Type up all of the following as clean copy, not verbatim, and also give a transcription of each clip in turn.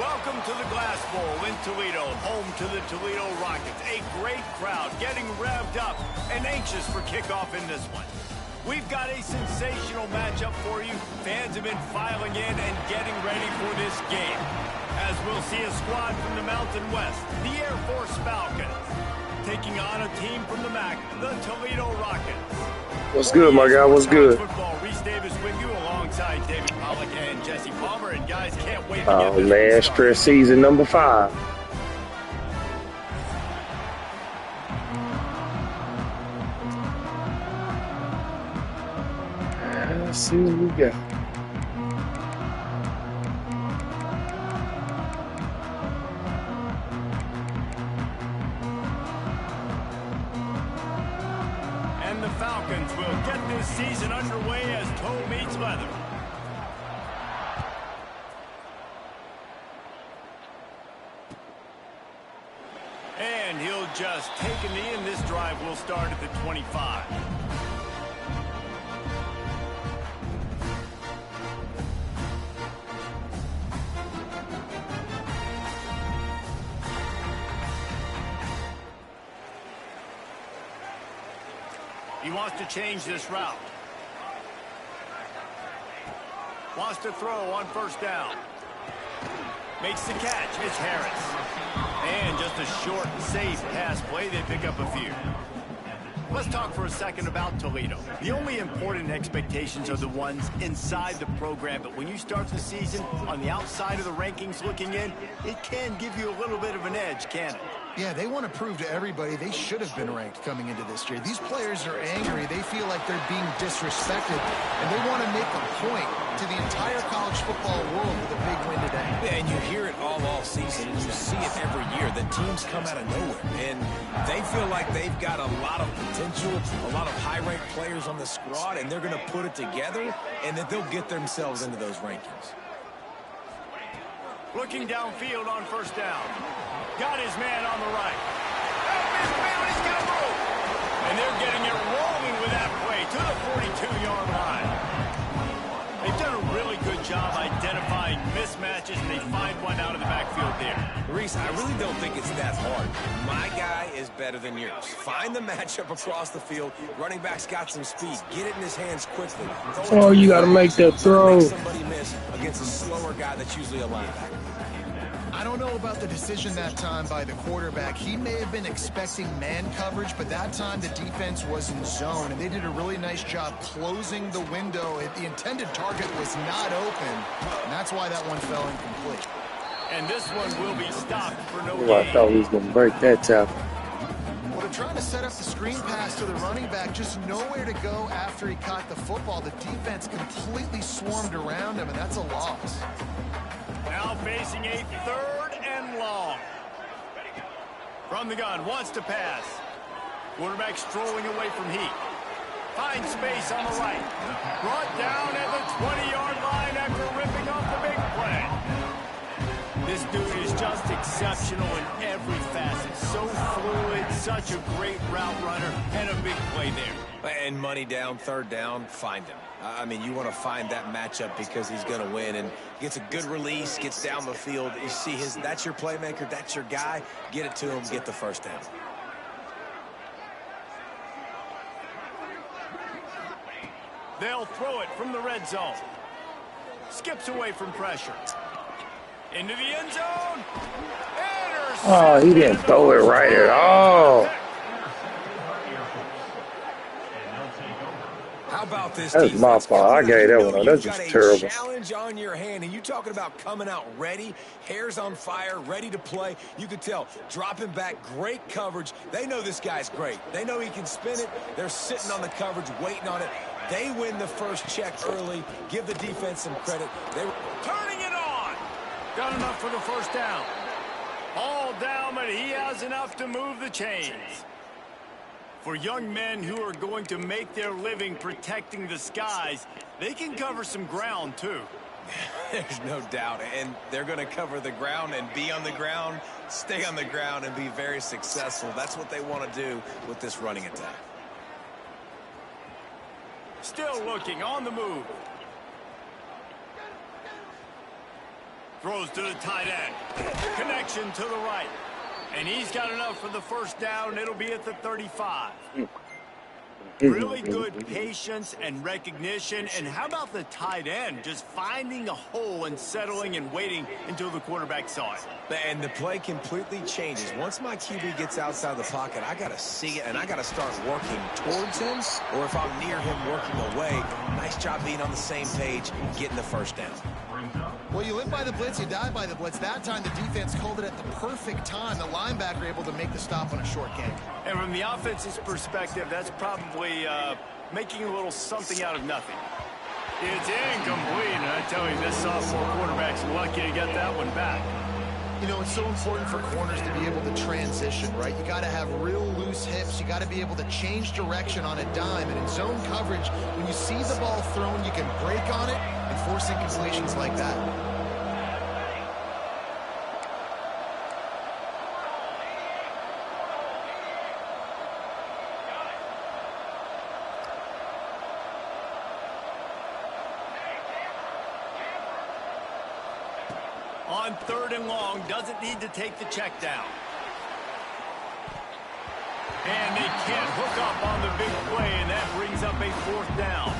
Welcome to the Glass Bowl in Toledo, home to the Toledo Rockets. A great crowd getting revved up and anxious for kickoff in this one. We've got a sensational matchup for you. Fans have been filing in and getting ready for this game. As we'll see a squad from the Mountain West, the Air Force Falcons, taking on a team from the MAC, the Toledo Rockets. What's good, my guy? What's good? Football, Reese Davis with you alongside David Pollock and Jesse Palmer. And guys, can't wait to get Oh, this man, stress season number 5. Let's see what we got. And the Falcons will get this season underway as toe meets leather. And he'll just take a knee, and this drive will start at the 25. He wants to change this route. Wants to throw on first down. Makes the catch. It's Harris. And just a short, safe pass play. They pick up a few. Let's talk for a second about Toledo. The only important expectations are the ones inside the program, but when you start the season on the outside of the rankings looking in, it can give you a little bit of an edge, can't it? Yeah, they want to prove to everybody they should have been ranked coming into this year. These players are angry. They feel like they're being disrespected, and they want to make a point to the entire college football world with a big win today. Yeah, and you hear it all season, and you see it every year. The teams come out of nowhere, and they feel like they've got a lot of potential, a lot of high-ranked players on the squad, and they're going to put it together, and that they'll get themselves into those rankings. Looking downfield on first down. Got his man on the right. He's got room. And they're getting it rolling with that play to the 42-yard line. They've done a really good job identifying mismatches, and they find one out of the backfield there. Reese, I really don't think it's that hard. My guy is better than yours. Find the matchup across the field. Running back's got some speed. Get it in his hands quickly. Oh, you got to make that throw. Make somebody miss against a slower guy that's usually a linebacker. I don't know about the decision that time by the quarterback. He may have been expecting man coverage, but that time the defense was in zone, and they did a really nice job closing the window. The intended target was not open, and that's why that one fell incomplete. And this one will be stopped for no Oh, I thought he was going to break that tackle. Well, they're trying to set up the screen pass to the running back, just nowhere to go after he caught the football. The defense completely swarmed around him, and that's a loss. Now facing a 3rd and long. From the gun, wants to pass. Quarterback strolling away from heat. Finds space on the right. Brought down at the 20-yard line after ripping off the big play. This dude is just exceptional in every facet. So fluid, such a great route runner, and a big play there. And money down, 3rd down, find him. I mean, you want to find that matchup because he's going to win, and gets a good release, gets down the field. You see that's your playmaker, that's your guy. Get it to him, get the first down. They'll throw it from the red zone. Skips away from pressure. Into the end zone. Oh, he didn't throw it right at all. How about this? That's my fault. I gave that one. That's just terrible. Challenge on your hand, and you talking about coming out ready, hair's on fire, ready to play. You could tell, dropping back, great coverage. They know this guy's great. They know he can spin it. They're sitting on the coverage, waiting on it. They win the first check early. Give the defense some credit. They were turning it on. Got enough for the first down. All down, but he has enough to move the chains. For young men who are going to make their living protecting the skies, they can cover some ground, too. There's no doubt, and they're going to cover the ground and be on the ground, stay on the ground, and be very successful. That's what they want to do with this running attack. Still looking on the move. Throws to the tight end. Connection to the right. And he's got enough for the first down. It'll be at the 35. Really good patience and recognition. And how about the tight end just finding a hole and settling and waiting until the quarterback saw it? And the play completely changes. Once my QB gets outside the pocket, I got to see it, and I got to start working towards him, or if I'm near him, working away. Nice job being on the same page, getting the first down. Well, you live by the blitz, you die by the blitz. That time, the defense called it at the perfect time. The linebacker able to make the stop on a short game. And from the offense's perspective, that's probably making a little something out of nothing. It's incomplete, and I tell you, this sophomore quarterback's lucky to get that one back. You know, it's so important for corners to be able to transition, right? You got to have real loose hips. You got to be able to change direction on a dime. And in zone coverage, when you see the ball thrown, you can break on it and force incompletions like that. On 3rd and long, doesn't need to take the check down. And they can't hook up on the big play, and that brings up a 4th down.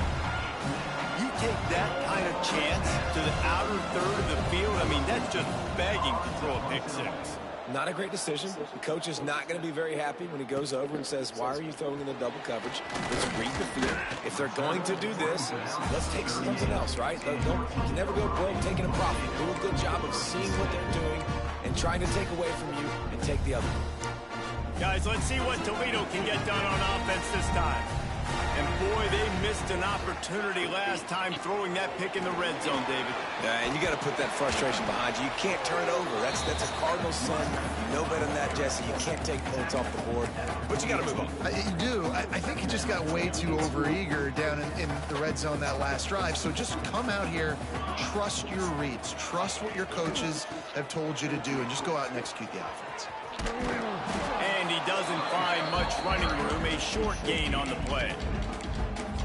You take that kind of chance to the outer third of the field, I mean, that's just begging to throw a pick six. Not a great decision. The coach is not going to be very happy when he goes over and says, why are you throwing in the double coverage? Let's read the field. If they're going to do this, let's take something else, right? You can never go broke taking a profit. Do a good job of seeing what they're doing and trying to take away from you and take the other one. Guys, let's see what Toledo can get done on offense this time. And boy, they missed an opportunity last time throwing that pick in the red zone, David. Yeah, and you got to put that frustration behind you. You can't turn it over. That's a Cardinals son. You know better than that, Jesse. You can't take points off the board, but you got to move on. You do. I think he just got way too overeager down in the red zone that last drive. So just come out here, trust your reads, trust what your coaches have told you to do, and just go out and execute the offense. And he doesn't find much running room, a short gain on the play.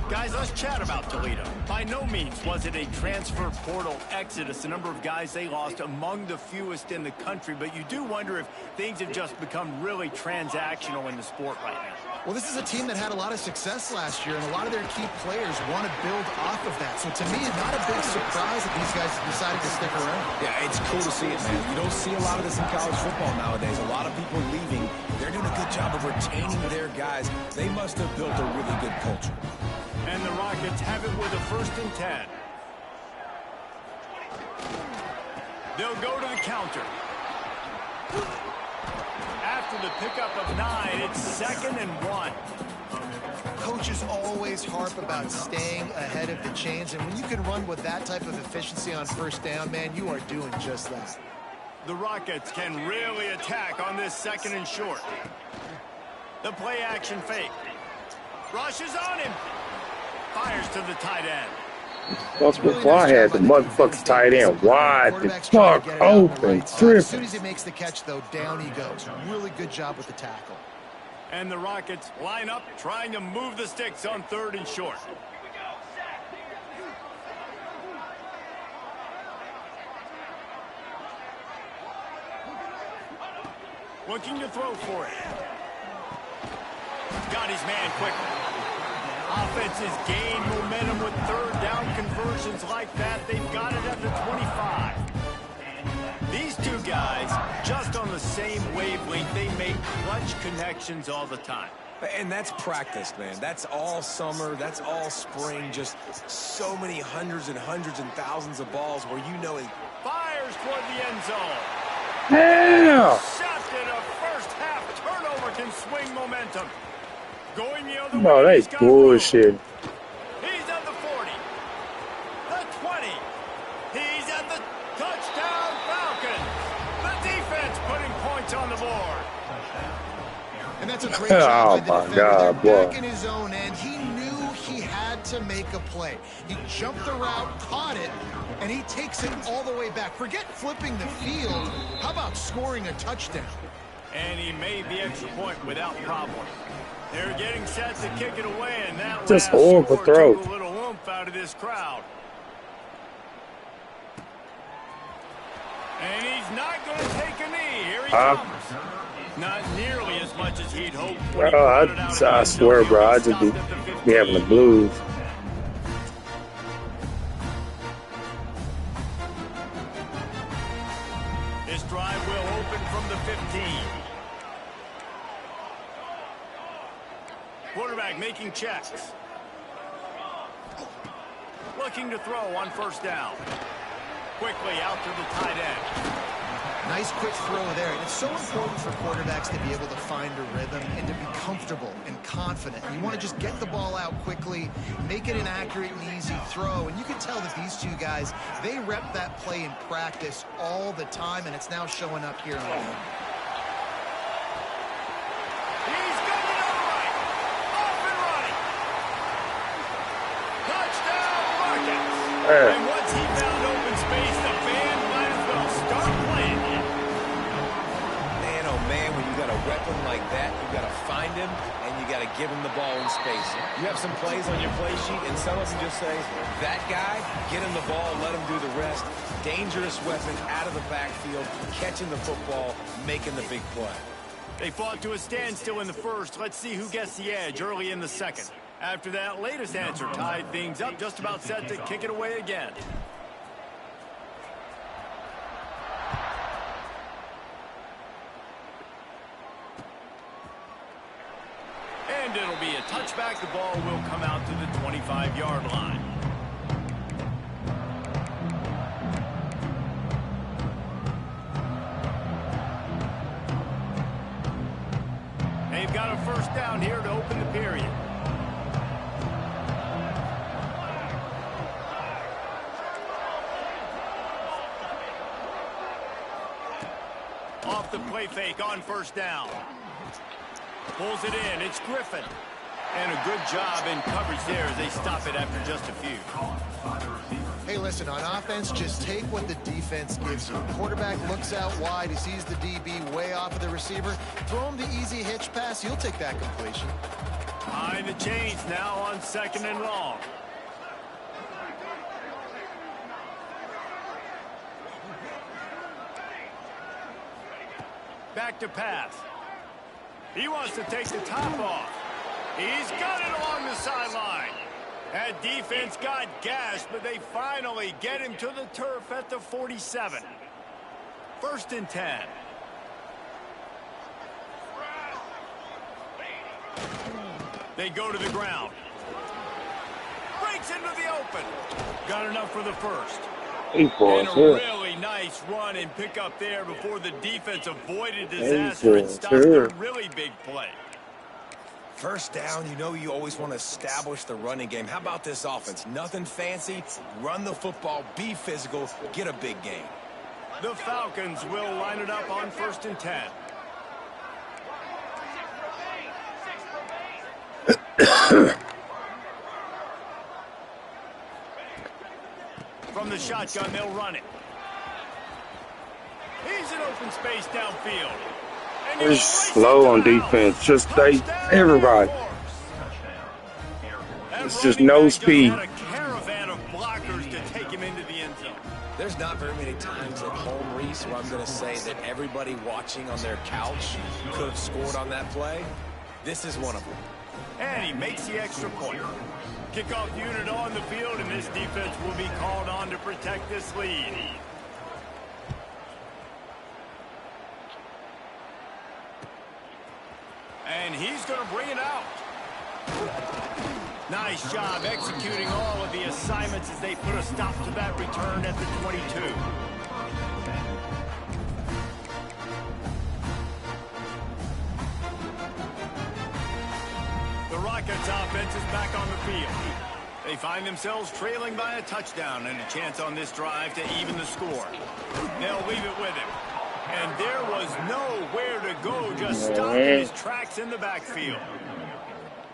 Guys, let's chat about Toledo. By no means was it a transfer portal exodus. The number of guys they lost among the fewest in the country, but you do wonder if things have just become really transactional in the sport right now. Well, this is a team that had a lot of success last year, and a lot of their key players want to build off of that. So to me, it's not a big surprise that these guys decided to stick around. Yeah, it's cool to see it, man. You don't see a lot of this in college football nowadays. A lot of people leaving. They're doing a good job of retaining their guys. They must have built a really good culture. And the Rockets have it with a 1st and 10. They'll go to the counter. After the pickup of 9, it's 2nd and 1. Coaches always harp about staying ahead of the chains, and when you can run with that type of efficiency on 1st down, man, you are doing just that. The Rockets can really attack on this 2nd and short. The play action fake. Rushes on him. Fires to the tight end. That's before I had the motherfucking tight end wide the fuck open, tripping. As soon as he makes the catch, though, down he goes. Really good job with the tackle. And the Rockets line up, trying to move the sticks on 3rd and short. Looking to throw for it. Got his man quickly. Offenses gain momentum with 3rd down conversions like that. They've got it at the 25. These two guys, just on the same wavelength, they make clutch connections all the time. And that's practice, man. That's all summer. That's all spring. Just so many hundreds and thousands of balls where you know it. Fires toward the end zone. Damn! Shafted a first half turnover can swing momentum. Going the other No, way. that's bullshit. He's at the 40. The 20. He's at the touchdown Falcons. The defense putting points on the board. And that's a great job by the defender. God, They're boy. back in his own end. He knew he had to make a play. He jumped the route, caught it, and he takes it all the way back. Forget flipping the field. How about scoring a touchdown? And he made the extra point without problem. They're getting set to kick it away, and that Just last horrible score throw. took a little oomph out of this crowd. He's not going to take a knee. Here he comes. Not nearly as much as he'd hoped. I swear, bro, I just be having the blues. This drive will open from the 15. Quarterback making checks. Looking to throw on first down. Quickly out to the tight end. Nice quick throw there. And it's so important for quarterbacks to be able to find a rhythm and to be comfortable and confident. You want to just get the ball out quickly, make it an accurate and easy throw. And you can tell that these two guys, they rep that play in practice all the time, and it's now showing up here on the field. He's got it all right. Off and running. Touchdown, Marcus. And once he found open space, the band might as well start playing it. Man, oh man, when you got a weapon like that, you got to find him and you got to give him the ball in space. You have some plays on your play sheet, and some of them just say, that guy, get him the ball, let him do the rest. Dangerous weapon out of the backfield, catching the football, making the big play. They fought to a standstill in the first. Let's see who gets the edge early in the second. After that latest answer tied things up, just about set to kick it away again. And it'll be a touchback. The ball will come out to the 25-yard line. They've got a first down here to open the period. Off the play fake on first down. Pulls it in. It's Griffin. And a good job in coverage there as they stop it after just a few. Hey, listen, on offense, just take what the defense gives you. Quarterback looks out wide. He sees the DB way off of the receiver. Throw him the easy hitch pass. You'll take that completion. Behind the chains now on second and long. Back to pass. He wants to take the top off. He's got it along the sideline. That defense got gassed, but they finally get him to the turf at the 47. First and 10. They go to the ground. Breaks into the open. Got enough for the first. And a really nice run and pick up there before the defense avoided disaster and stopped a really big play. First down, you know you always want to establish the running game. How about this offense? Nothing fancy. Run the football, be physical, get a big gain. The Falcons will line it up on first and 10. From the shotgun, they'll run it. He's in open space downfield. They're slow on defense. Just everybody. It's just no speed. A caravan of blockers to take him into the end zone. There's not very many times at home, Reese, where I'm going to say that everybody watching on their couch could have scored on that play. This is one of them. And he makes the extra point. Kickoff unit on the field, and this defense will be called on to protect this lead. And he's going to bring it out. Nice job executing all of the assignments as they put a stop to that return at the 22. The Rockets offense is back on the field. They find themselves trailing by a touchdown and a chance on this drive to even the score. They'll leave it with him. And there was nowhere to go, just stopped in his tracks in the backfield.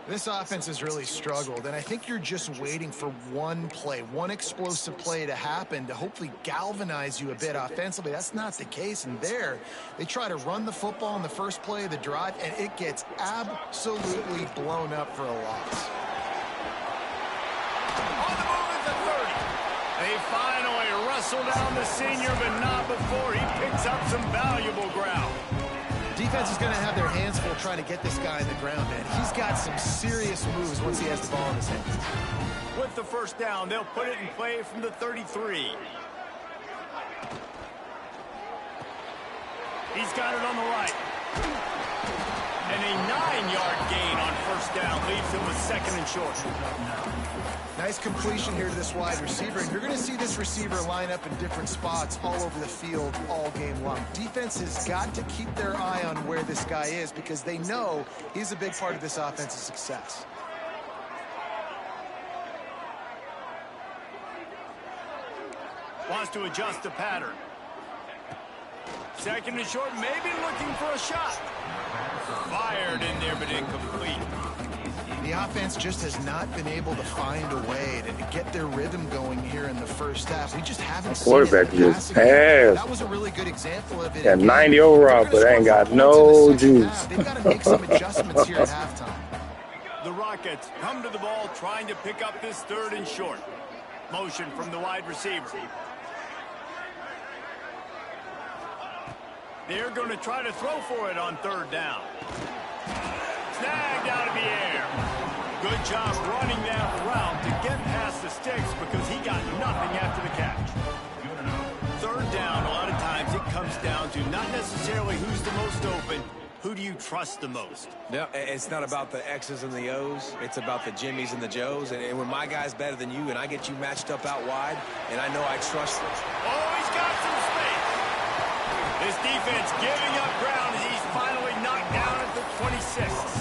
This offense has really struggled, and I think you're just waiting for one play, one explosive play to happen to hopefully galvanize you a bit offensively. That's not the case, and there, they try to run the football in the first play of the drive, and it gets absolutely blown up for a loss. On the move at the 30. They finally hustle down the senior, but not before he picks up some valuable ground. Defense is going to have their hands full trying to get this guy in the ground, man. He's got some serious moves once he has the ball in his hands. With the first down, they'll put it in play from the 33. He's got it on the right. And a 9-yard gain on first down leaves him with second and short. Nice completion here to this wide receiver, and you're going to see this receiver line up in different spots all over the field all game long. Defense has got to keep their eye on where this guy is because they know he's a big part of this offense's success. Wants to adjust the pattern. Second and short, maybe looking for a shot. Fired in there, but incomplete. The offense just has not been able to find a way to get their rhythm going here in the first half. We just haven't seen it. Quarterback just passed. That was a really good example of it. Got 90 overall, but ain't got no juice. They've got to make some adjustments here at halftime. The Rockets come to the ball trying to pick up this third and short. Motion from the wide receiver. They're going to try to throw for it on third down. Snagged out of the air. Good job running that route to get past the sticks because he got nothing after the catch. Third down, a lot of times it comes down to not necessarily who's the most open, who do you trust the most? No, it's not about the X's and the O's. It's about the Jimmies and the Joes. And when my guy's better than you and I get you matched up out wide, and I know I trust him. Oh, he's got some space. This defense giving up ground as he's finally knocked down at the 26th.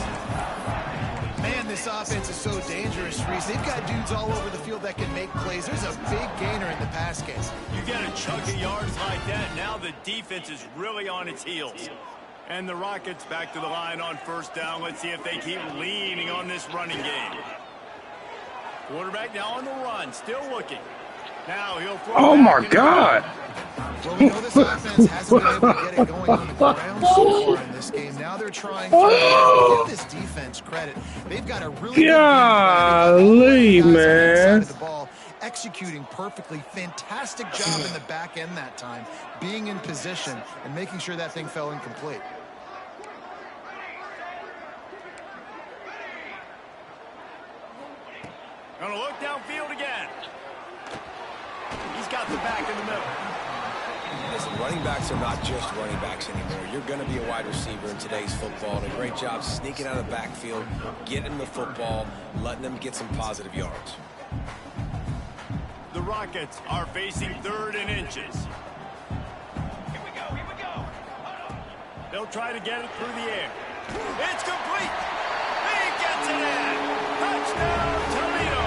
Man, this offense is so dangerous, Reese. They've got dudes all over the field that can make plays. There's a big gainer in the pass game. You get a chunk of yards like that, now the defense is really on its heels. And the Rockets back to the line on first down. Let's see if they keep leaning on this running game. Quarterback now on the run, still looking. Now he'll throw. Oh my God. Well, we know this offense hasn't been able to get it going on the ground so far in this game. Now they're trying to give this defense credit. They've got a really golly, man. The ball, executing perfectly. Fantastic job in the back end that time, being in position and making sure that thing fell incomplete. Gonna look downfield again. He's got the back in the middle. Listen, running backs are not just running backs anymore. You're going to be a wide receiver in today's football. And a great job sneaking out of the backfield, getting the football, letting them get some positive yards. The Rockets are facing third and inches. Here we go. They'll try to get it through the air. It's complete. He gets it in. Touchdown, Toledo.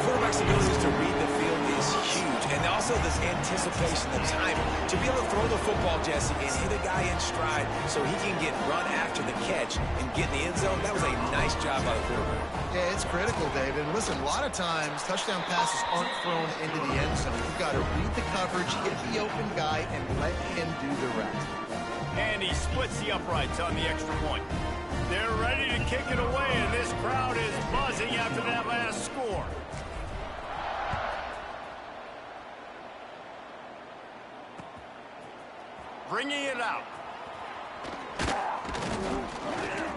Quarterback's ability to read the field is huge. And also this anticipation, the timing. To be able to throw the football, Jesse, and hit a guy in stride so he can get run after the catch and get in the end zone, that was a nice job by the quarterback. Yeah, it's critical, David. And listen, a lot of times touchdown passes aren't thrown into the end zone. You've got to read the coverage, hit the open guy, and let him do the rest. And he splits the uprights on the extra point. They're ready to kick it away, and this crowd is buzzing after that last score. Bringing it out.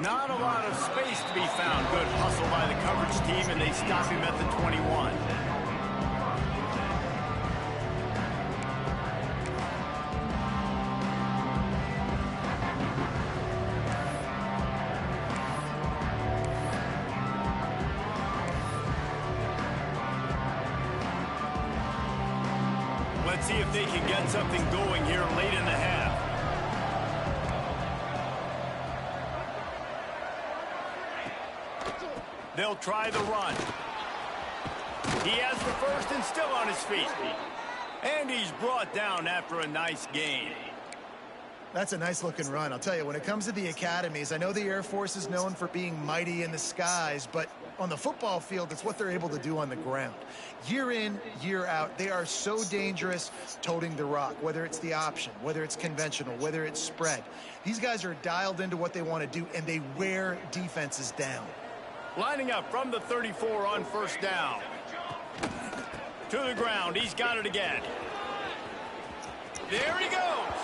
Not a lot of space to be found. Good hustle by the coverage team, and they stop him at the 21. Let's see if they can get something going here late in the half. They'll try the run. He has the first and still on his feet. And he's brought down after a nice gain. That's a nice-looking run. I'll tell you, when it comes to the academies, I know the Air Force is known for being mighty in the skies, but on the football field, it's what they're able to do on the ground. Year in, year out, they are so dangerous toting the rock, whether it's the option, whether it's conventional, whether it's spread. These guys are dialed into what they want to do, and they wear defenses down. Lining up from the 34 on first down. To the ground. He's got it again. There he goes.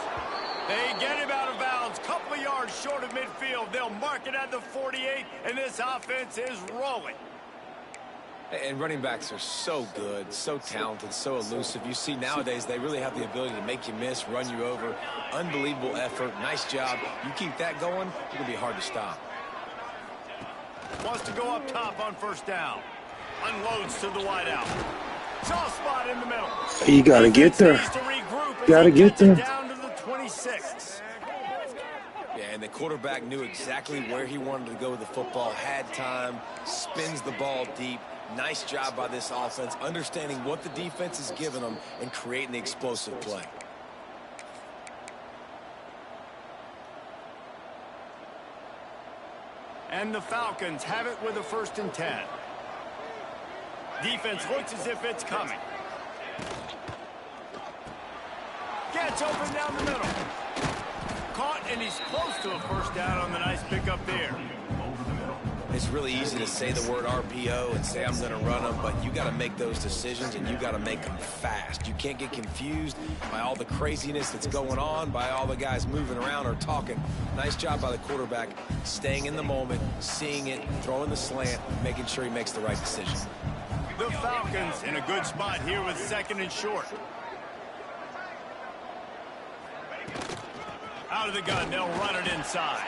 They get him out of bounds. Couple of yards short of midfield. They'll mark it at the 48, and this offense is rolling. And running backs are so good, so talented, so elusive. You see nowadays they really have the ability to make you miss, run you over. Unbelievable effort. Nice job. You keep that going, it's going to be hard to stop. Wants to go up top on first down. Unloads to the wideout. Soft spot in the middle. You gotta get there. Gotta get there. Down to the 26. Yeah, and the quarterback knew exactly where he wanted to go with the football, had time, spins the ball deep. Nice job by this offense, understanding what the defense is giving them and creating the explosive play. And the Falcons have it with a 1st and 10. Defense looks as if it's coming. Gets open down the middle. Caught, and he's close to a 1st down on the nice pickup there. It's really easy to say the word RPO and say I'm going to run them, but you got to make those decisions, and you got to make them fast. You can't get confused by all the craziness that's going on, by all the guys moving around or talking. Nice job by the quarterback, staying in the moment, seeing it, throwing the slant, making sure he makes the right decision. The Falcons in a good spot here with 2nd and short. Out of the gun, they'll run it inside.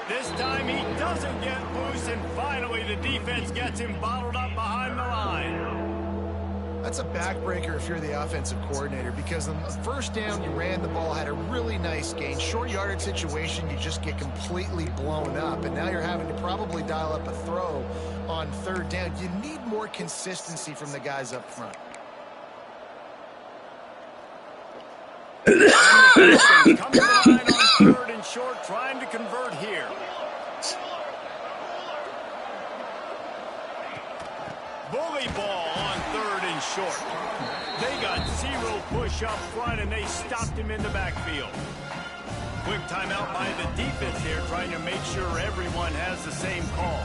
This time he doesn't get loose, and finally the defense gets him bottled up behind the line. That's a backbreaker if you're the offensive coordinator, because on the 1st down you ran the ball, had a really nice gain. Short yardage situation, you just get completely blown up, and now you're having to probably dial up a throw on 3rd down. You need more consistency from the guys up front. And the Falcons come to the line on 3rd and short, trying to convert here. Bully ball on 3rd and short. They got 0 push up front, and they stopped him in the backfield. Quick timeout by the defense here, trying to make sure everyone has the same call.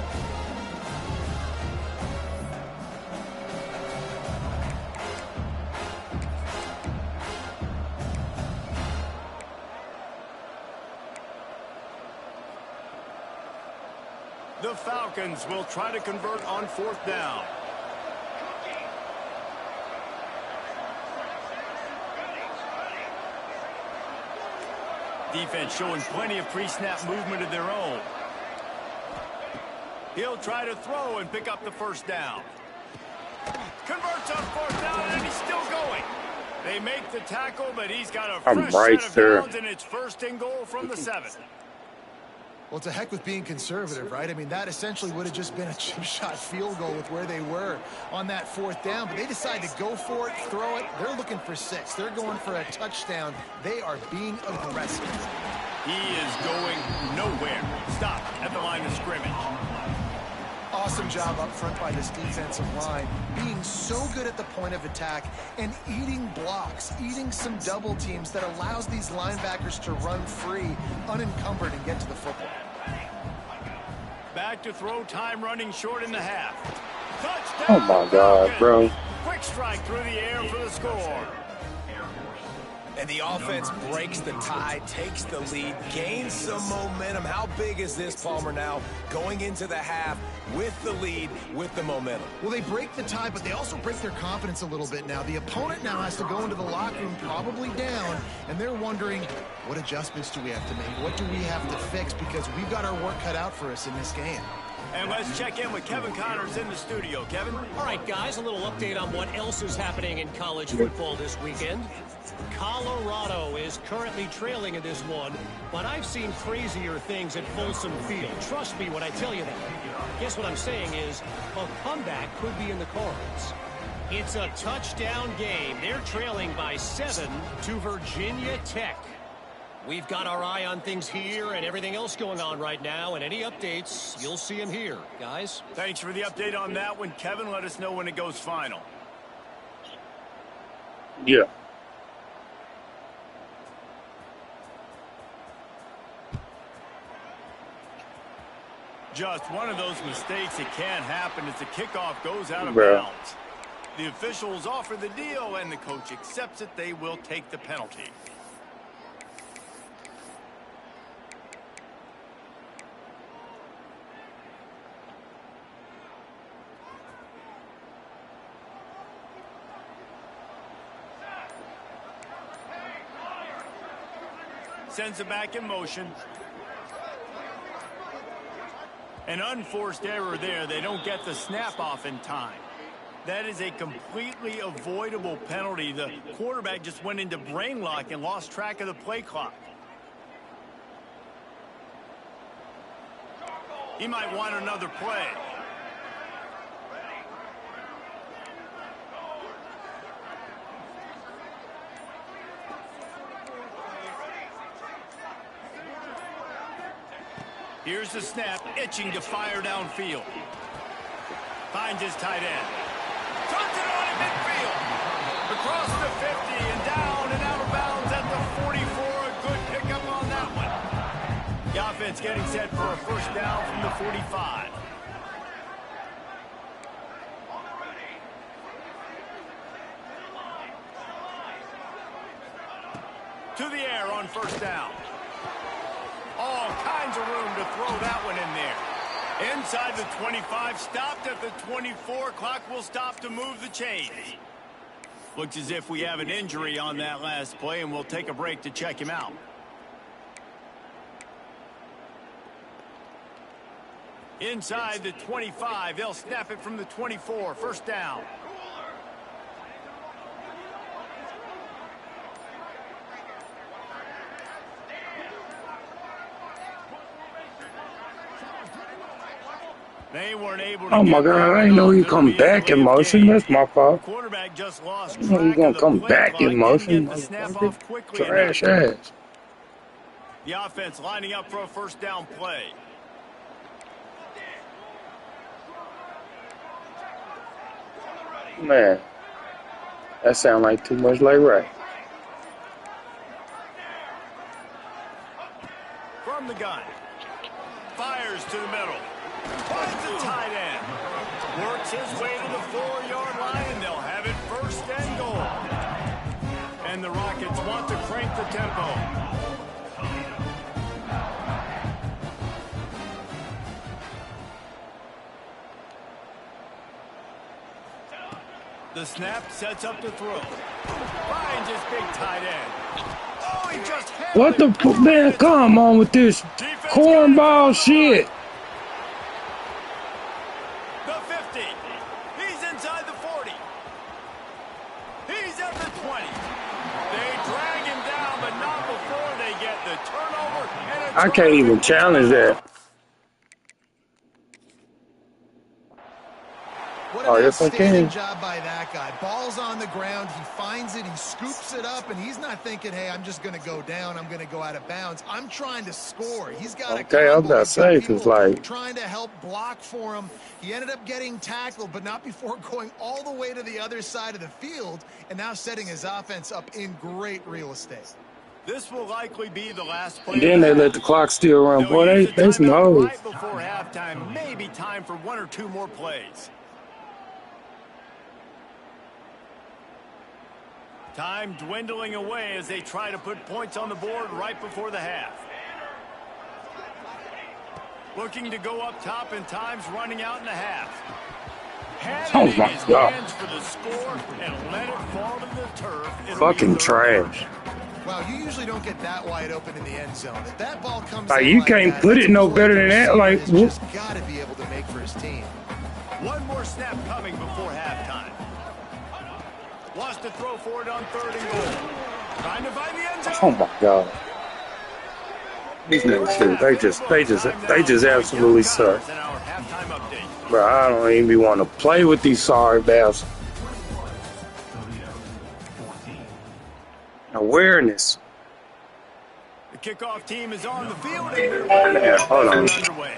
The Falcons will try to convert on 4th down. Defense showing plenty of pre-snap movement of their own. He'll try to throw and pick up the 1st down. Converts on 4th down, and he's still going. They make the tackle, but he's got a fresh set of downs, and it's 1st and goal from the 7. Well, it's a heck with being conservative, right? I mean, that essentially would have just been a chip shot field goal with where they were on that 4th down. But they decided to go for it, throw it. They're looking for 6. They're going for a touchdown. They are being aggressive. He is going nowhere. Stop at the line of scrimmage. Awesome job up front by this defensive line, being so good at the point of attack and eating blocks, eating some double teams that allows these linebackers to run free, unencumbered, and get to the football. Back to throw, time running short in the half. Touchdown! Oh my God, bro. Quick strike through the air for the score. And the offense breaks the tie, takes the lead, gains some momentum. How big is this, Palmer, now going into the half with the lead, with the momentum? Well, they break the tie, but they also break their confidence a little bit now. The opponent now has to go into the locker room probably down, and they're wondering, what adjustments do we have to make? What do we have to fix? Because we've got our work cut out for us in this game. And let's check in with Kevin Connors in the studio. Kevin? All right, guys, a little update on what else is happening in college football this weekend. Colorado is currently trailing in this one, but I've seen crazier things at Folsom Field. Trust me when I tell you that. Guess what I'm saying is a comeback could be in the cards. It's a touchdown game. They're trailing by 7 to Virginia Tech. We've got our eye on things here and everything else going on right now, and any updates, you'll see them here, guys. Thanks for the update on that one, Kevin. Let us know when it goes final. Yeah. Just one of those mistakes that can happen as the kickoff goes out of Bro. bounds. The officials offer the deal, and the coach accepts it. They will take the penalty. Sends it back in motion. An unforced error there. They don't get the snap off in time. That is a completely avoidable penalty. The quarterback just went into brain lock and lost track of the play clock. He might want another play. Here's the snap, itching to fire downfield. Finds his tight end. Turns it on in midfield. Across the 50 and down and out of bounds at the 44. A good pickup on that one. The offense getting set for a first down from the 45. To the air on first down. All kinds of room to throw that one in there. Inside the 25, stopped at the 24. Clock will stop to move the chains. Looks as if we have an injury on that last play, and we'll take a break to check him out. Inside the 25, they'll snap it from the 24. First down. They weren't able to. Oh my God, I didn't know you come back in motion. That's my fault. Quarterback just lost You know you gonna come back in motion. Trash ass. The offense lining up for a first down play. Man, that sound like too much like Ray. From the gun. Fires to the middle. Finds the tight end. Works his way to the 4-yard line, and they'll have it first and goal. And the Rockets want to crank the tempo. The snap sets up to throw. Finds his big tight end. Oh, he just What the fuck, man? Come on with this cornball shit. The 50. He's inside the 40. He's at the 20. They drag him down, but not before they get the turnover. And I can't even challenge that. What Oh, an yes, I outstanding can. job by that guy. Ball's on the ground. He finds it. He scoops it up, and he's not thinking, hey, I'm just going to go down. I'm going to go out of bounds. I'm trying to score. He's got Okay, I was about to say, because, like, trying to help block for him. He ended up getting tackled, but not before going all the way to the other side of the field and now setting his offense up in great real estate. this will likely be the last play. and then they let the clock still run. Boy, they some hoes. Right before halftime, maybe time for one or two more plays. Time dwindling away as they try to put points on the board right before the half. Looking to go up top, and time's running out in the half. Oh Had it my in his God. hands for the score and let it fall to the turf. It'll Fucking be trash. Wow, you usually don't get that wide open in the end zone. If that ball comes Like, in you like can't that, put that's it no a play better the than that. receiver Like, has whoop. just got to be able to make for his team. one more snap coming before halftime. Wants to throw for it on 3rd and goal. Trying to find the end zone. Oh my God. These niggas shit, they just absolutely suck. In our halftime update. Bro, I don't even want to play with these sorry bastards. Awareness. The kickoff team is on the field, and they're Man, hold on. underway.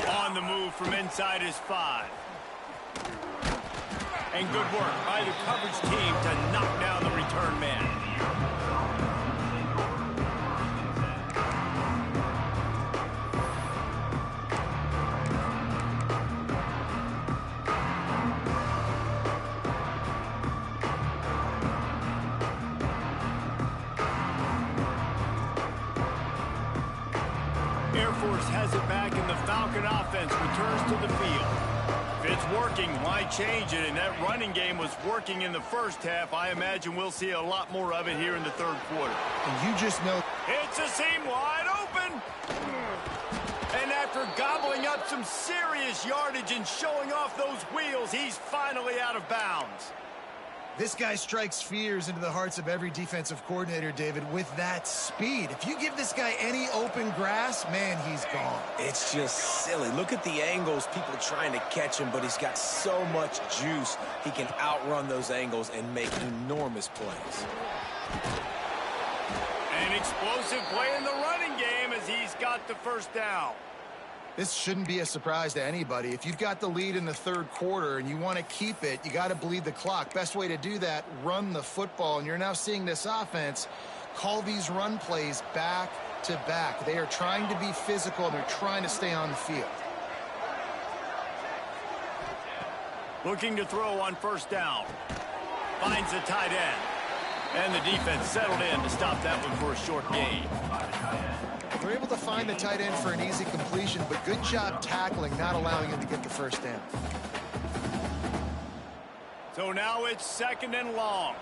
On the move from inside his 5. And good work by the coverage team to knock down the return man. Air Force has it back, and the Falcon offense returns to the field. If it's working, why change it? And that running game was working in the first half. I imagine we'll see a lot more of it here in the third quarter. And you just know... It's a seam wide open. And after gobbling up some serious yardage and showing off those wheels, he's finally out of bounds. This guy strikes fears into the hearts of every defensive coordinator, David, with that speed. If you give this guy any open grass, man, he's gone. It's just silly. Look at the angles, people trying to catch him, but he's got so much juice. He can outrun those angles and make enormous plays. An explosive play in the running game as he's got the first down. This shouldn't be a surprise to anybody. If you've got the lead in the third quarter and you want to keep it, you got to bleed the clock. Best way to do that, run the football. And you're now seeing this offense call these run plays back to back. They are trying to be physical, and they're trying to stay on the field. Looking to throw on first down. Finds the tight end. And the defense settled in to stop that one for a short gain. They're able to find the tight end for an easy completion, but good job tackling, not allowing him to get the first down. So now it's second and long.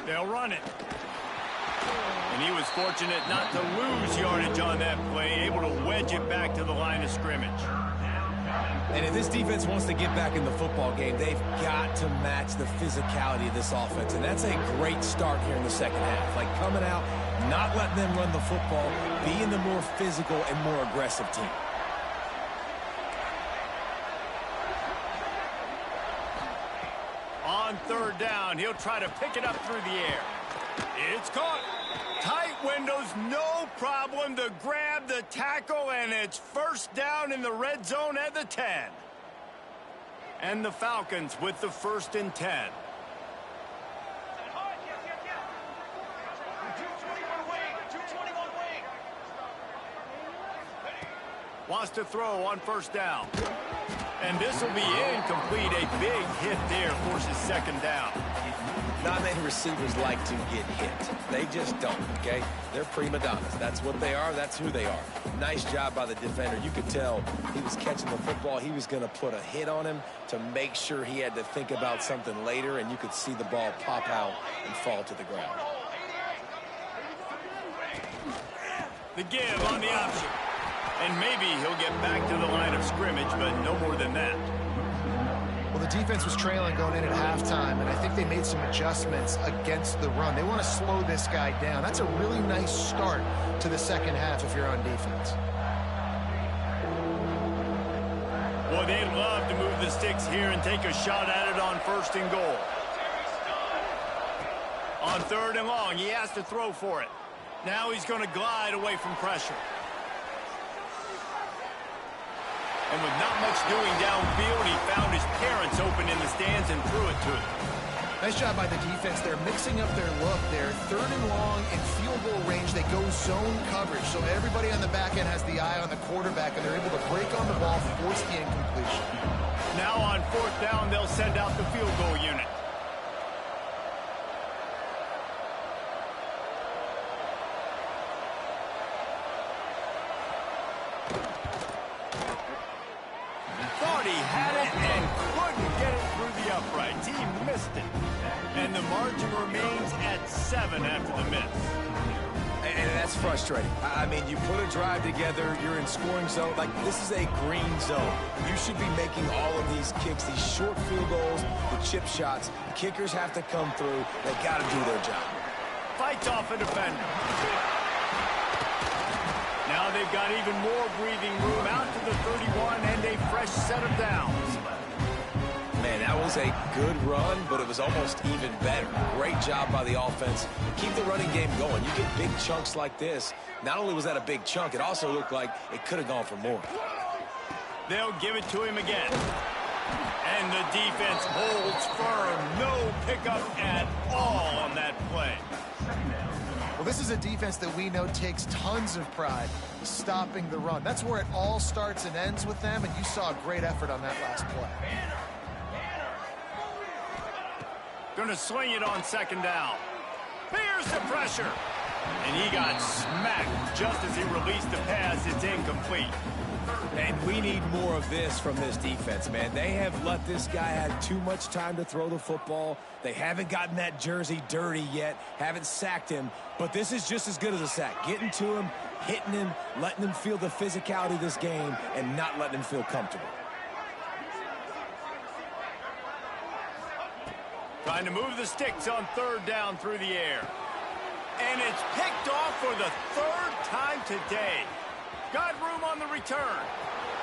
They'll run it. And he was fortunate not to lose yardage on that play, able to wedge it back to the line of scrimmage. And if this defense wants to get back in the football game, they've got to match the physicality of this offense. And that's a great start here in the second half. Like coming out, not letting them run the football, being the more physical and more aggressive team. On third down, he'll try to pick it up through the air. It's caught. Tight windows, no problem to grab the tackle, and it's first down in the red zone at the 10. And the Falcons with the 1st and 10. Wants to throw on first down. And this will be incomplete. A big hit there forces second down. Not many receivers like to get hit. They just don't, okay? They're prima donnas. That's what they are. That's who they are. Nice job by the defender. You could tell he was catching the football. He was going to put a hit on him to make sure he had to think about something later, and you could see the ball pop out and fall to the ground. The give on the option. And maybe he'll get back to the line of scrimmage, but no more than that. Well, the defense was trailing going in at halftime, and I think they made some adjustments against the run. They want to slow this guy down. That's a really nice start to the second half if you're on defense. Boy, they'd love to move the sticks here and take a shot at it on 1st and goal. On 3rd and long, he has to throw for it. Now he's going to glide away from pressure. And with not much doing downfield, he found his parents open in the stands and threw it to him. Nice job by the defense. They're mixing up their look. They're 3rd and long in field goal range. They go zone coverage. So everybody on the back end has the eye on the quarterback, and they're able to break on the ball, force the incompletion. Now on 4th down, they'll send out the field goal unit. Thought he had it and couldn't get it through the uprights. He missed it. And the margin remains at 7 after the miss. And that's frustrating. I mean, you put a drive together, you're in scoring zone. Like, this is a green zone. You should be making all of these kicks, these short field goals, the chip shots. Kickers have to come through. They got to do their job. Fights off a defender. Now they've got even more breathing room out to the 31 and a fresh set of downs. Man, that was a good run, but it was almost even better. Great job by the offense. Keep the running game going. You get big chunks like this. Not only was that a big chunk, it also looked like it could have gone for more. They'll give it to him again. And the defense holds firm. No pickup at all on that play. Well, this is a defense that we know takes tons of pride stopping the run. That's where it all starts and ends with them, and you saw a great effort on that last play. Going to swing it on second down. Here's the pressure. And he got smacked just as he released the pass. It's incomplete. And we need more of this from this defense, man. They have let this guy have too much time to throw the football. They haven't gotten that jersey dirty yet, haven't sacked him. But this is just as good as a sack. Getting to him, hitting him, letting him feel the physicality of this game, and not letting him feel comfortable. Trying to move the sticks on third down through the air. And it's picked off for the third time today. Got room on the return.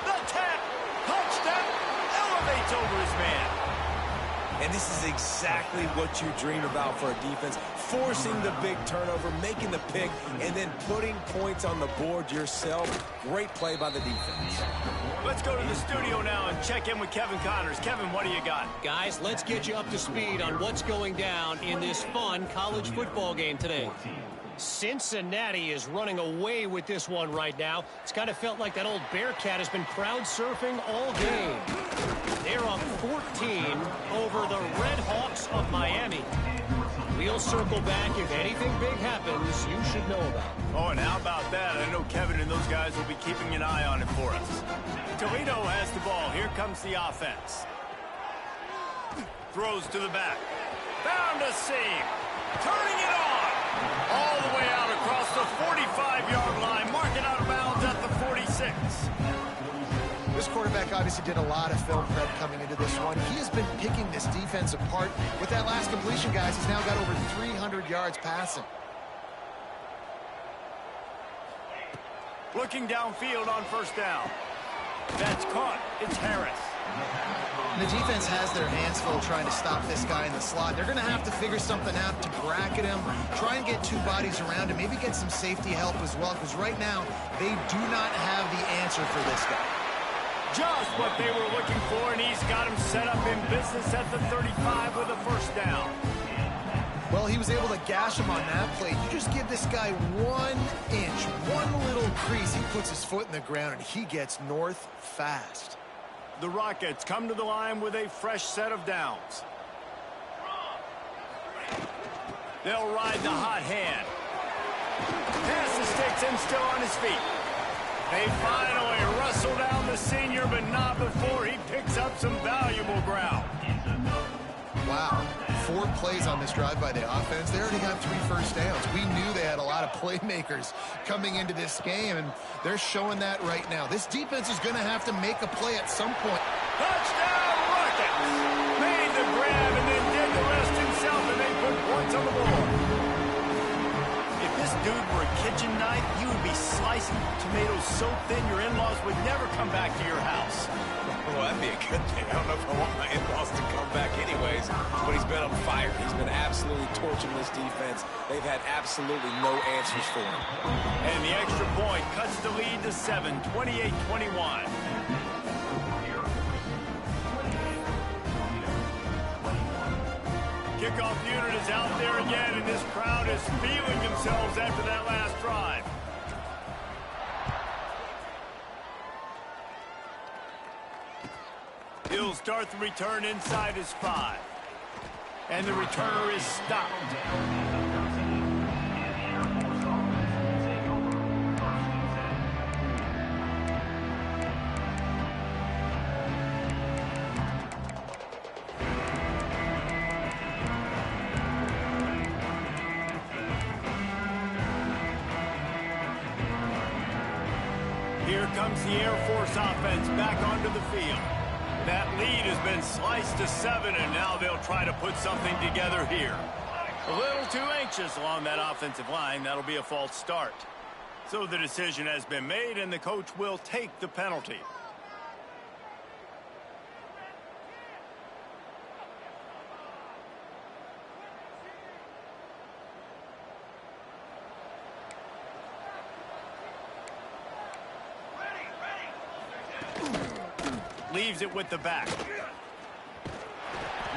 The tap. Touchdown. Elevates over his man. And this is exactly what you dream about for a defense. Forcing the big turnover, making the pick, and then putting points on the board yourself. Great play by the defense. Let's go to the studio now and check in with Kevin Connors. Kevin, what do you got? Guys, let's get you up to speed on what's going down in this fun college football game today. Cincinnati is running away with this one right now. It's kind of felt like that old Bearcat has been crowd surfing all game. They're up 14 over the Red Hawks of Miami. We'll circle back if anything big happens you should know about. Oh, and how about that? I know Kevin and those guys will be keeping an eye on it for us. Toledo has the ball. Here comes the offense. Throws to the back. Found a seam. Turning it on. All the way out across the 45-yard line. Marking out of bounds at the 46. This quarterback obviously did a lot of film prep coming into this one. He has been picking this defense apart. With that last completion, guys, he's now got over 300 yards passing. Looking downfield on first down. That's caught. It's Harris. The defense has their hands full trying to stop this guy in the slot. They're going to have to figure something out to bracket him, try and get two bodies around him, maybe get some safety help as well, because right now they do not have the answer for this guy. Just what they were looking for, and he's got him set up in business at the 35 with a first down. Well, he was able to gash him on that play. You just give this guy 1 inch, one little crease, he puts his foot in the ground, and he gets north fast. The Rockets come to the line with a fresh set of downs. They'll ride the hot hand. Pass the sticks and still on his feet. They finally wrestle down the senior, but not before he picks up some valuable ground. Wow. 4 plays on this drive by the offense. They already got 3 first downs. We knew they had a lot of playmakers coming into this game, and they're showing that right now. This defense is going to have to make a play at some point. Touchdown, Rockets! Made the grab and then did the rest himself, and they put points on the board. If this dude were a kitchen knife, you would be slicing tomatoes so thin your in-laws would never come back to your house. Well, that'd be a good thing. I don't know if I want my in-laws to come back anyways, but he's been on fire. He's been absolutely torching this defense. They've had absolutely no answers for him. And the extra point cuts the lead to 7, 28-21. Kickoff unit is out there again, and this crowd is feeling themselves after that last drive. He'll start the return inside his 5. And the returner is stopped. Here comes the Air Force offense back onto the field. That lead has been sliced to 7, and now they'll try to put something together here. A little too anxious along that offensive line. That'll be a false start. So the decision has been made, and the coach will take the penalty. leaves it with the back.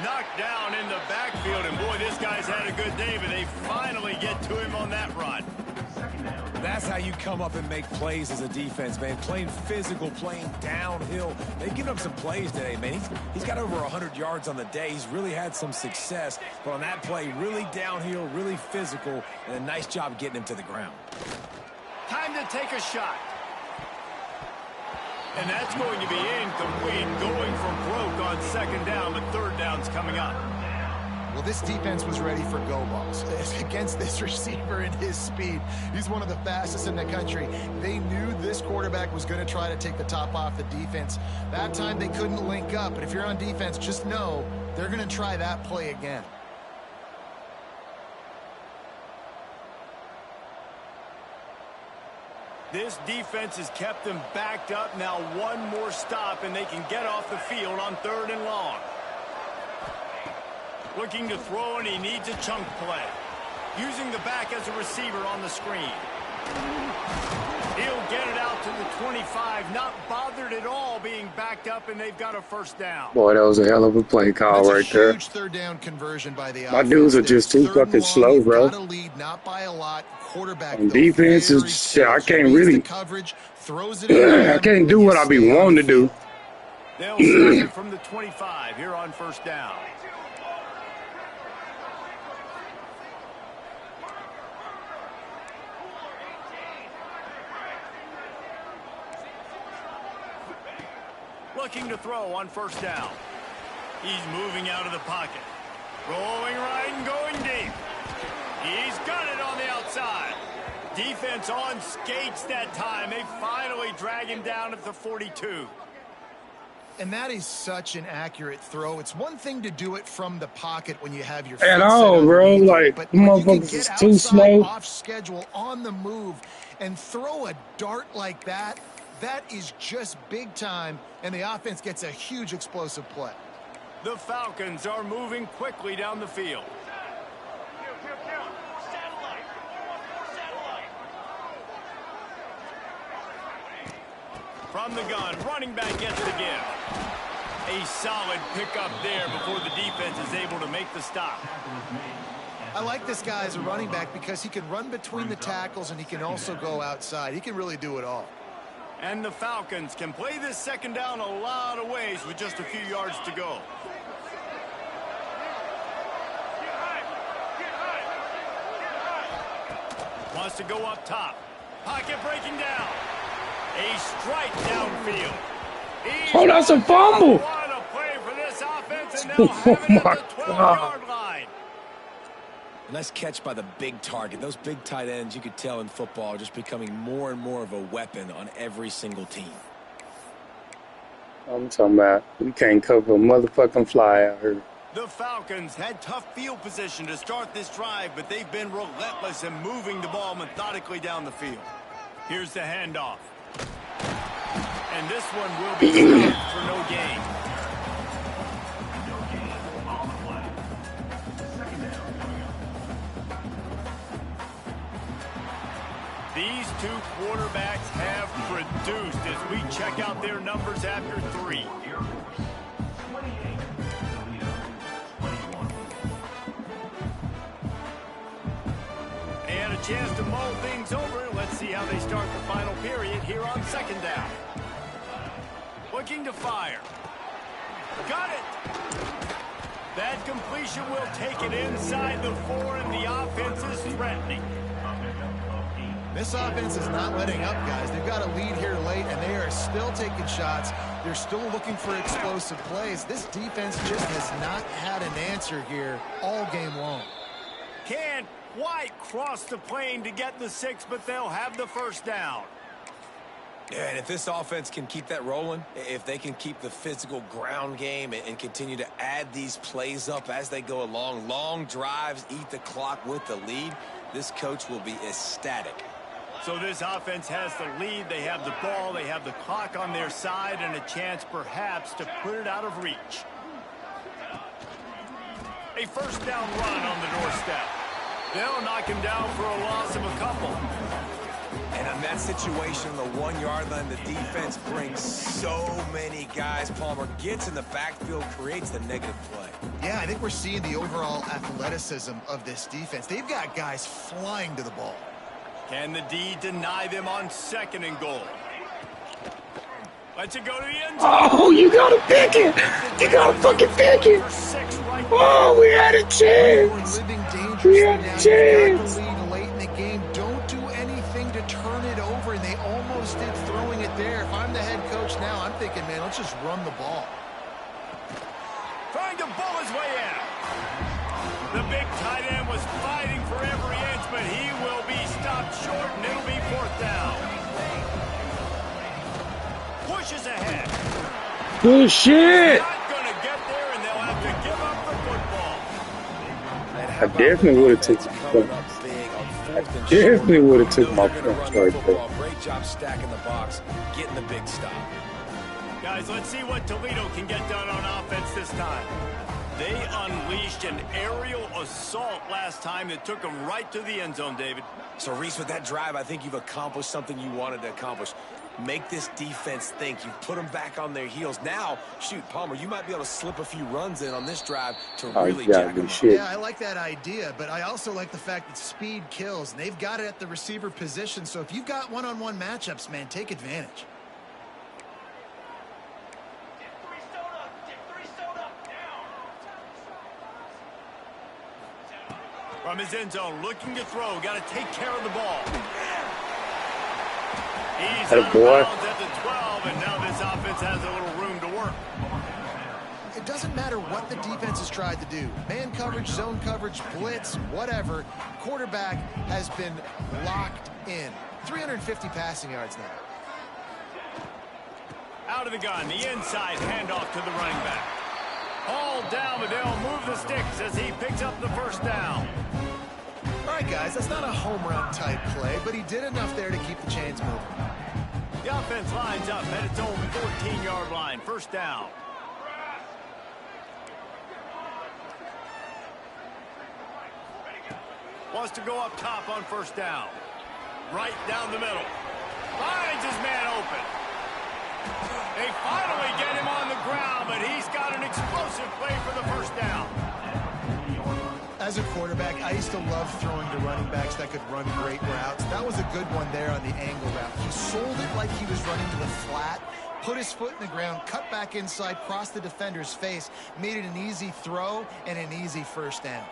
Knocked down in the backfield, and boy, this guy's had a good day, but they finally get to him on that run. That's how you come up and make plays as a defense, man. Playing physical, playing downhill. They've given up some plays today, man. He's got over 100 yards on the day. He's really had some success. But on that play, really downhill, really physical, and a nice job getting him to the ground. Time to take a shot. And that's going to be incomplete, going from broke on second down, but third down's coming up. Well, this defense was ready for go balls against this receiver and his speed. He's one of the fastest in the country. They knew this quarterback was going to try to take the top off the defense. That time they couldn't link up, but if you're on defense, just know they're going to try that play again. This defense has kept them backed up. Now one more stop, and they can get off the field on third and long. Looking to throw, and he needs a chunk play. Using the back as a receiver on the screen. He'll get it out to the 25. Not bothered at all being backed up, and they've got a first down. Boy, that was a hell of a play call right there. Huge third down conversion by the My dudes are just too fucking slow, bro. Got a lead, not by a lot. Quarterback, and defense is shit. I can't really. I can't do what I be wanting to do. They'll start it from the 25 here on first down. Looking to throw on first down. He's moving out of the pocket. Rolling right and going deep. He's got it on the outside. Defense on skates that time. They finally drag him down at the 42. And that is such an accurate throw. It's one thing to do it from the pocket when you have your at all, bro. Like, motherfuckers is too slow. Off schedule, on the move, and throw a dart like that. That is just big time, and the offense gets a huge explosive play. The Falcons are moving quickly down the field. From the gun, running back gets the give. A solid pickup there before the defense is able to make the stop. I like this guy as a running back because he can run between the tackles and he can also go outside. He can really do it all. And the Falcons can play this second down a lot of ways with just a few yards to go. Wants to go up top. Pocket breaking down. A strike downfield. Oh, that's a fumble. What a play for this offense, and they'll have it at the 12-yard line. Nice catch by the big target. Those big tight ends, you could tell in football, are just becoming more and more of a weapon on every single team. I'm talking about we can't cover a motherfucking fly out here. The Falcons had tough field position to start this drive, but they've been relentless in moving the ball methodically down the field. Here's the handoff. And this one will be stopped for no gain. These two quarterbacks have produced as we check out their numbers after three. And a chance to mull things over. Let's see how they start the final period here on second down. Looking to fire. Got it. That completion will take it inside the 4, and the offense is threatening. This offense is not letting up, guys. They've got a lead here late, and they are still taking shots. They're still looking for explosive plays. This defense just has not had an answer here all game long. Can't quite cross the plane to get the 6, but they'll have the first down. Yeah, and if this offense can keep that rolling, if they can keep the physical ground game and continue to add these plays up as they go along, long drives, eat the clock with the lead, this coach will be ecstatic. So this offense has the lead. They have the ball. They have the clock on their side and a chance perhaps to put it out of reach. A first down run on the doorstep. They'll knock him down for a loss of a couple. And And on that situation, on the 1 yard line, the defense brings so many guys. Palmer gets in the backfield, creates the negative play. Yeah, I think we're seeing the overall athleticism of this defense. They've got guys flying to the ball. Can the D deny them on 2nd and goal? Let's it go to the end zone. Oh, you gotta pick it. You gotta fucking pick it. Oh, we had a chance. We had a chance. Late in the game, don't do anything to turn it over, and they almost did throwing it there. If I'm the head coach now, I'm thinking, man, let's just run the ball. Trying to bull his way out. The big tight end was fighting for every inch, but he will be stopped short, and it'll be 4th down. Pushes ahead. Bullshit. Not going to get there, and they'll have to give up the football. I definitely would have taken my points. I definitely would have took my points right there. Great job stacking the box, getting the big stop. Guys, let's see what Toledo can get done on offense this time. They unleashed an aerial assault last time that took them right to the end zone, David. So, Reese, with that drive, I think you've accomplished something you wanted to accomplish. Make this defense think. You've put them back on their heels. Now, shoot, Palmer, you might be able to slip a few runs in on this drive to really jack them up. Yeah, I like that idea, but I also like the fact that speed kills, and they've got it at the receiver position. So if you've got one-on-one matchups, man, take advantage. From his end zone, looking to throw. Got to take care of the ball. He's out of bounds at the 12, and now this offense has a little room to work. It doesn't matter what the defense has tried to do. Man coverage, zone coverage, blitz, whatever. Quarterback has been locked in. 350 passing yards now. Out of the gun, the inside handoff to the running back. All down, but they'll move the sticks as he picks up the 1st down. All right, guys, that's not a home run type play, but he did enough there to keep the chains moving. The offense lines up at its own 14-yard line. 1st down. Wants to go up top on 1st down. Right down the middle. Finds his man open. They finally get him on the ground, but he's got an explosive play for the 1st down. As a quarterback, I used to love throwing to running backs that could run great routes. That was a good one there on the angle route. He sold it like he was running to the flat, put his foot in the ground, cut back inside, crossed the defender's face, made it an easy throw and an easy 1st down.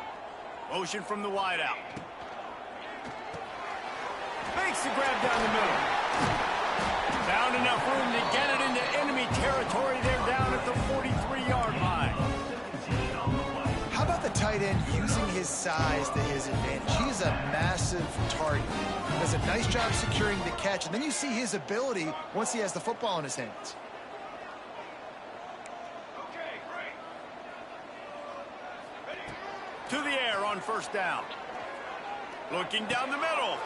Motion from the wideout. Makes the grab down the middle. Found enough room to get it into enemy territory. They're down at the 43-yard line. How about the tight end using his size to his advantage? He's a massive target. Does a nice job securing the catch, and then you see his ability once he has the football in his hands. To the air on 1st down. Looking down the middle.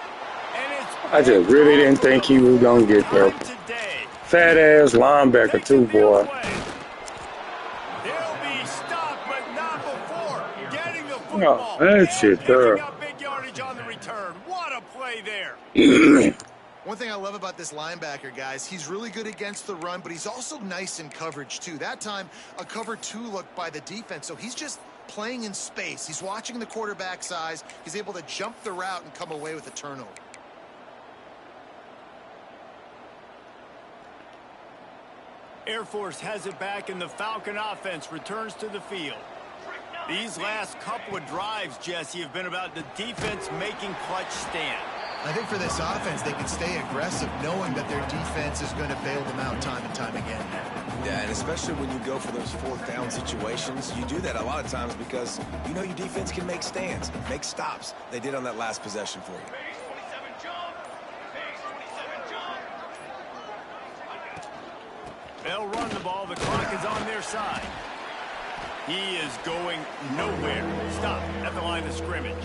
And it's I just really didn't think he was gonna get there. Fat ass linebacker too, boy. He'll be stopped, but not before getting the Oh, football. that shit there. Big yardage on the return. What a play there. One thing I love about this linebacker, guys, he's really good against the run, but he's also nice in coverage, too. That time, a cover 2 look by the defense, so he's just playing in space. He's watching the quarterback's eyes. He's able to jump the route and come away with a turnover. Air Force has it back, and the Falcon offense returns to the field. These last couple of drives, Jesse, have been about the defense making clutch stand. I think for this offense, they can stay aggressive knowing that their defense is going to bail them out time and time again. Yeah, and especially when you go for those 4th down situations, you do that a lot of times because you know your defense can make stands, make stops. They did on that last possession for you. They'll run the ball. The clock is on their side. He is going nowhere. Stop at the line of scrimmage.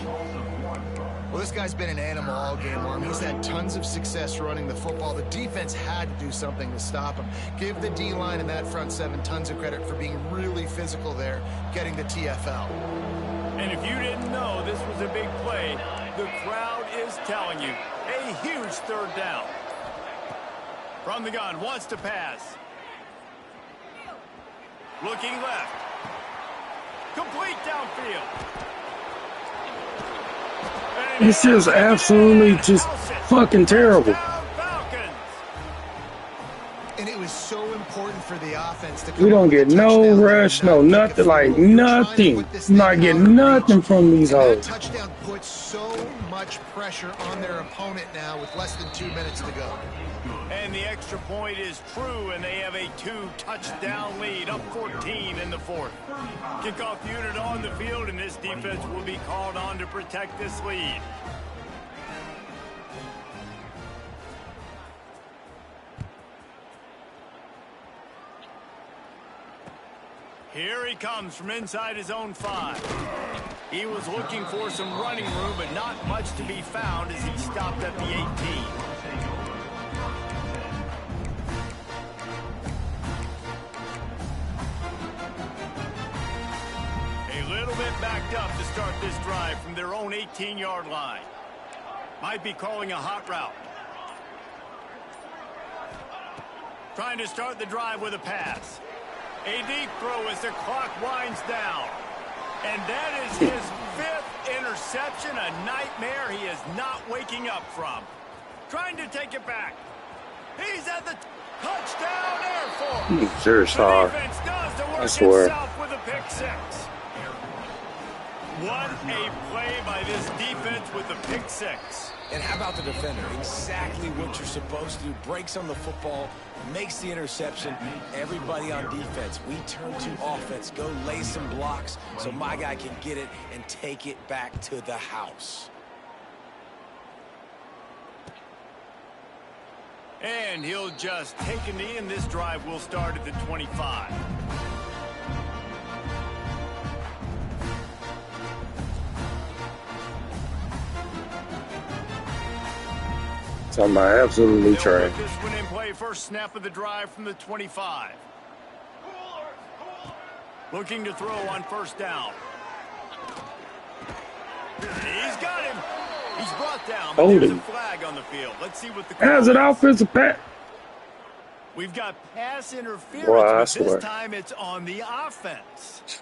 Well, this guy's been an animal all game long. He's had tons of success running the football. The defense had to do something to stop him. Give the D-line and that front 7 tons of credit for being really physical there, getting the TFL. And if you didn't know this was a big play, the crowd is telling you. A huge third down. From the gun, wants to pass. Looking left. Complete downfield. It's just absolutely just fucking terrible. And it was so important for the offense to We don't get no rush, no nothing, like nothing. Not getting nothing from these hoes. That touchdown puts so much pressure on their opponent now with less than 2 minutes to go. And the extra point is true, and they have a 2-touchdown lead, up 14 in the fourth. Kickoff unit on the field, and this defense will be called on to protect this lead. Here he comes from inside his own 5. He was looking for some running room, but not much to be found as he stopped at the 18. A little bit backed up to start this drive from their own 18-yard line. Might be calling a hot route. Trying to start the drive with a pass. A deep throw as the clock winds down. And that is his 5th interception, a nightmare he is not waking up from. Trying to take it back. He's at the touchdown Air Force. Sure, Star. I swear. With a pick 6. What a play by this defense with the pick 6. And how about the defender? Exactly what you're supposed to do. Breaks on the football, makes the interception. Everybody on defense, we turn to offense. Go lay some blocks so my guy can get it and take it back to the house. And he'll just take a knee, and this drive will start at the 25. Something I absolutely trash. This one in play, first snap of the drive from the 25. Looking to throw on first down. He's got him. He's brought down, but there's a flag on the field. Let's see what the How's it offensive pass? We've got pass interference, Boy, but this time it's on the offense.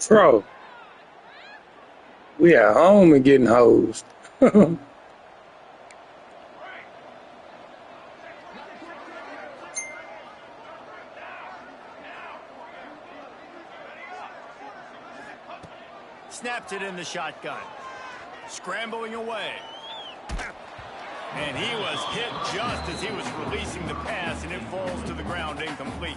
Bro, we at home and getting hosed. Snapped it in the shotgun. Scrambling away. And he was hit just as he was releasing the pass, and it falls to the ground incomplete.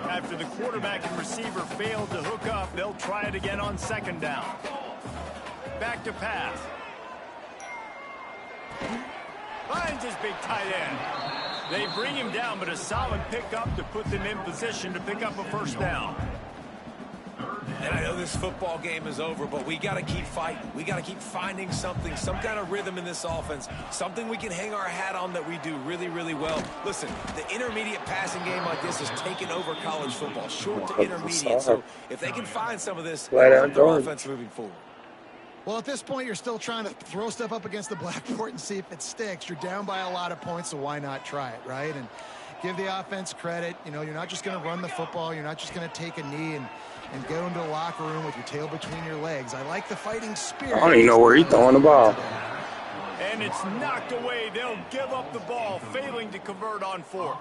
After the quarterback and receiver failed to hook up, they'll try it again on second down. Back to pass. Finds his big tight end. They bring him down, but a solid pickup to put them in position to pick up a first down. And I know this football game is over, but we got to keep fighting. We got to keep finding something, some kind of rhythm in this offense, something we can hang our hat on that we do really, really well. Listen, the intermediate passing game like this is taking over college football, short to intermediate. So if they can find some of this, their offense moving forward. Well, at this point, you're still trying to throw stuff up against the blackboard and see if it sticks. You're down by a lot of points, so why not try it, right? And give the offense credit. You know, you're not just going to run the football. You're not just going to take a knee and go into the locker room with your tail between your legs. I like the fighting spirit. I don't even know where he's throwing the ball. And it's knocked away. They'll give up the ball, failing to convert on fourth.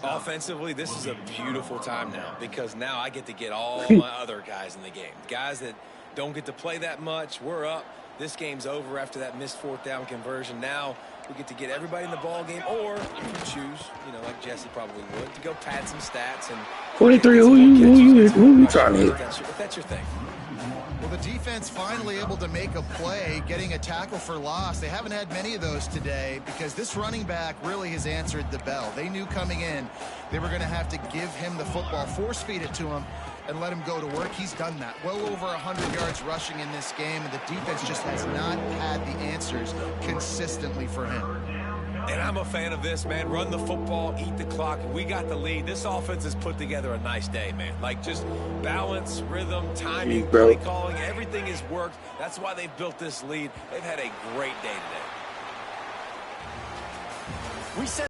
Offensively, this is a beautiful time now because now I get to get all my other guys in the game. Guys that don't get to play that much. We're up. This game's over after that missed fourth down conversion. Now we get to get everybody in the ball game, or if you choose, you know, like Jesse probably would, to go pad some stats and 23. Who you trying to hit? If that's your thing. Well, the defense finally able to make a play, getting a tackle for loss. They haven't had many of those today because this running back really has answered the bell. They knew coming in they were going to have to give him the football, force feed it to him, and let him go to work. He's done that. Well over 100 yards rushing in this game, and the defense just has not had the answers consistently for him. And I'm a fan of this, man. Run the football, eat the clock. We got the lead. This offense has put together a nice day, man. Like, just balance, rhythm, timing, play calling, everything has worked. That's why they've built this lead. They've had a great day today. We said